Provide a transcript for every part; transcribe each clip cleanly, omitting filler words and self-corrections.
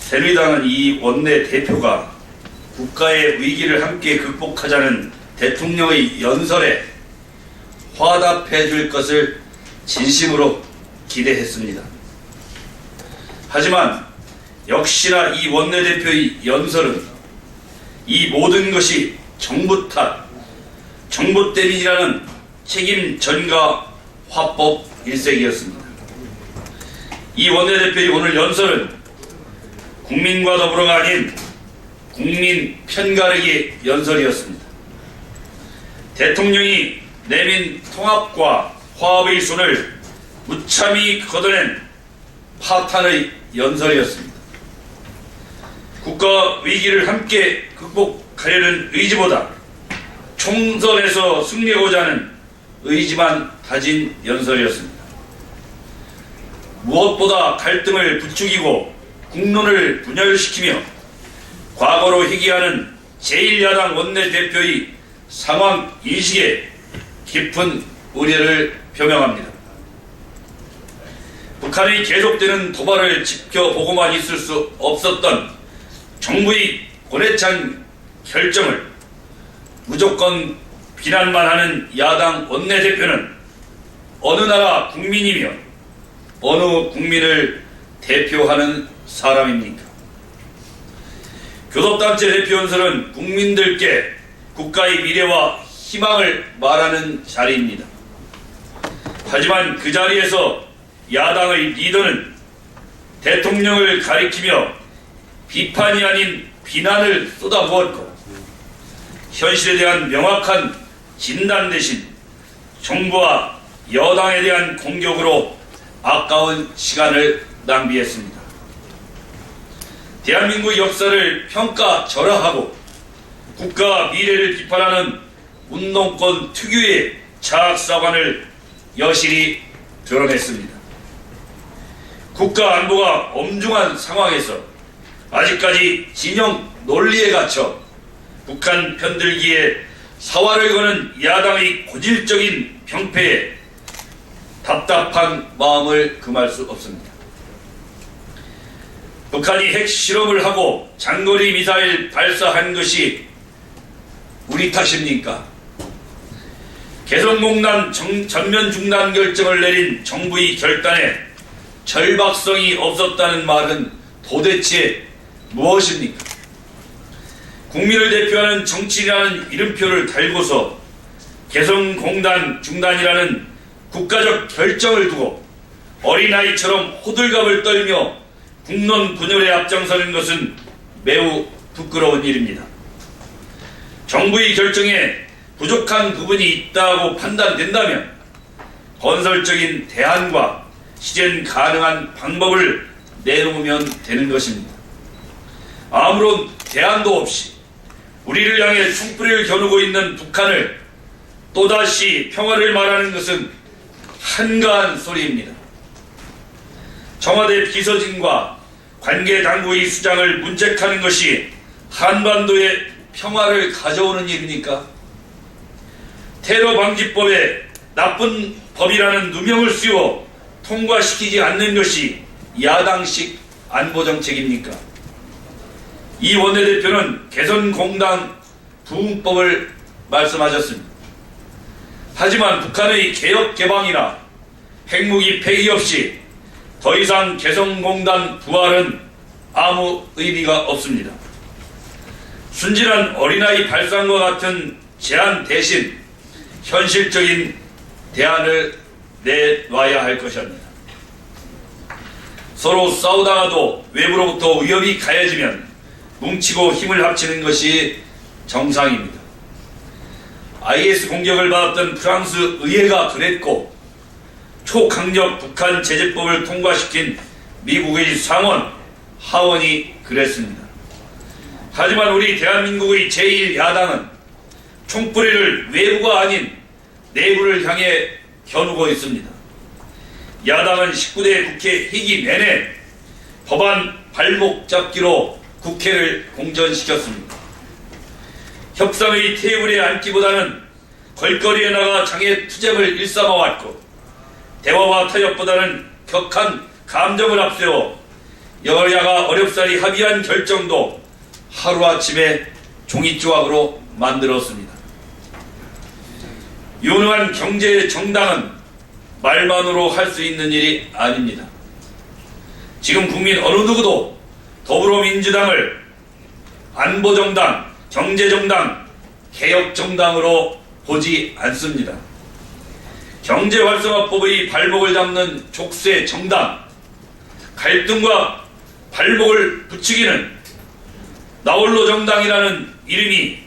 새누리당은 이 원내대표가 국가의 위기를 함께 극복하자는 대통령의 연설에 화답해 줄 것을 진심으로 기대했습니다. 하지만 역시나 이 원내대표의 연설은 이 모든 것이 정부 탓, 정부 때문이라는 책임 전가 화법 일색이었습니다. 이 원내대표의 오늘 연설은 국민과 더불어가 아닌 국민 편가르기 연설이었습니다. 대통령이 내민 통합과 화합의 손을 무참히 걷어낸 파탄의 연설이었습니다. 국가 위기를 함께 극복하려는 의지보다 총선에서 승리하고자 하는 의지만 다진 연설이었습니다. 무엇보다 갈등을 부추기고 국론을 분열시키며 과거로 회귀하는 제1야당 원내대표의 상황 인식에 깊은 우려를 표명합니다. 북한의 계속되는 도발을 지켜보고만 있을 수 없었던 정부의 고뇌찬 결정을 무조건 비난만 하는 야당 원내대표는 어느 나라 국민이며 어느 국민을 대표하는 사람입니까? 교섭단체 대표 연설은 국민들께 국가의 미래와 희망을 말하는 자리입니다. 하지만 그 자리에서 야당의 리더는 대통령을 가리키며 비판이 아닌 비난을 쏟아부었고 현실에 대한 명확한 진단 대신 정부와 여당에 대한 공격으로 아까운 시간을 낭비했습니다. 대한민국 역사를 평가절하하고 국가 미래를 비판하는 운동권 특유의 자학사관을 여실히 드러냈습니다. 국가 안보가 엄중한 상황에서 아직까지 진영 논리에 갇혀 북한 편들기에 사활을 거는 야당의 고질적인 병폐에 답답한 마음을 금할 수 없습니다. 북한이 핵실험을 하고 장거리 미사일 발사한 것이 우리 탓입니까? 개성공단 전면 중단 결정을 내린 정부의 결단에 절박성이 없었다는 말은 도대체 무엇입니까? 국민을 대표하는 정치인이라는 이름표를 달고서 개성공단 중단이라는 국가적 결정을 두고 어린아이처럼 호들갑을 떨며 국론 분열에 앞장서는 것은 매우 부끄러운 일입니다. 정부의 결정에 부족한 부분이 있다고 판단된다면 건설적인 대안과 실현 가능한 방법을 내놓으면 되는 것입니다. 아무런 대안도 없이 우리를 향해 총불을 겨누고 있는 북한을 또다시 평화를 말하는 것은 한가한 소리입니다. 청와대 비서진과 관계당국의 수장을 문책하는 것이 한반도의 평화를 가져오는 일입니까? 테러방지법에 나쁜 법이라는 누명을 씌워 통과시키지 않는 것이 야당식 안보정책입니까? 이 원내대표는 개성공단 부흥법을 말씀하셨습니다. 하지만 북한의 개혁 개방이나 핵무기 폐기 없이 더 이상 개성공단 부활은 아무 의미가 없습니다. 순진한 어린아이 발상과 같은 제안 대신 현실적인 대안을 내놔야 할 것입니다. 서로 싸우다가도 외부로부터 위협이 가해지면 뭉치고 힘을 합치는 것이 정상입니다. IS 공격을 받았던 프랑스 의회가 그랬고 초강력 북한 제재법을 통과시킨 미국의 상원, 하원이 그랬습니다. 하지만 우리 대한민국의 제1야당은 총뿌리를 외부가 아닌 내부를 향해 겨누고 있습니다. 야당은 19대 국회 회기 내내 법안 발목 잡기로 국회를 공전시켰습니다. 협상의 테이블에 앉기보다는 걸거리에 나가 장애 투쟁을 일삼아왔고 대화와 타협보다는 격한 감정을 앞세워 여야가 어렵사리 합의한 결정도 하루아침에 종이조각으로 만들었습니다. 유능한 경제 정당은 말만으로 할 수 있는 일이 아닙니다. 지금 국민 어느 누구도 더불어민주당을 안보정당, 경제정당, 개혁정당으로 보지 않습니다. 경제활성화법의 발목을 잡는 족쇄 정당, 갈등과 발목을 붙이기는 나홀로 정당이라는 이름이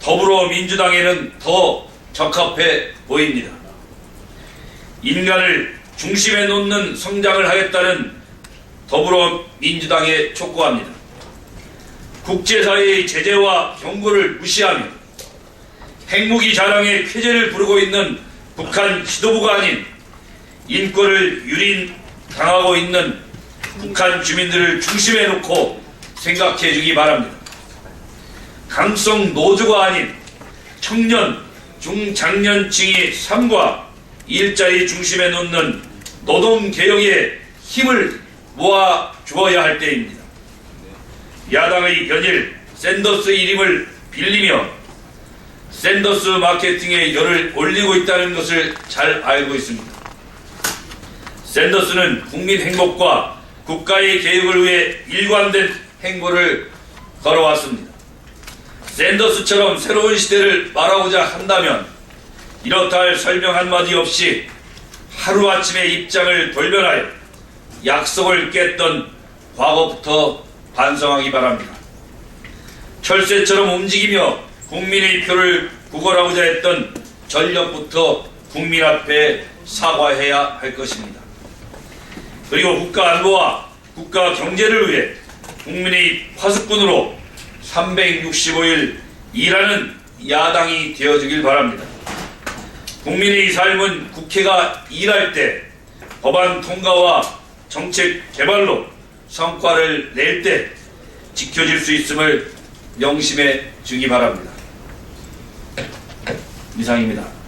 더불어민주당에는 더 적합해 보입니다. 인간을 중심에 놓는 성장을 하겠다는 더불어민주당에 촉구합니다. 국제사회의 제재와 경고를 무시하며 핵무기 자랑에 쾌재를 부르고 있는 북한 지도부가 아닌 인권을 유린당하고 있는 북한 주민들을 중심에 놓고 생각해 주기 바랍니다. 강성 노조가 아닌 청년, 중장년층의 삶과 일자리 중심에 놓는 노동개혁에 힘을 모아 주어야 할 때입니다. 야당의 연일 샌더스 이름을 빌리며 샌더스 마케팅에 열을 올리고 있다는 것을 잘 알고 있습니다. 샌더스는 국민 행복과 국가의 개혁을 위해 일관된 행보를 걸어왔습니다. 샌더스처럼 새로운 시대를 말하고자 한다면 이렇다 할 설명 한마디 없이 하루아침에 입장을 돌변하여 약속을 깼던 과거부터 반성하기 바랍니다. 철새처럼 움직이며 국민의 표를 구걸하고자 했던 전력부터 국민 앞에 사과해야 할 것입니다. 그리고 국가 안보와 국가 경제를 위해 국민의 파수꾼으로 365일 일하는 야당이 되어주길 바랍니다. 국민의 삶은 국회가 일할 때 법안 통과와 정책 개발로 성과를 낼 때 지켜질 수 있음을 명심해 주기 바랍니다. 이상입니다.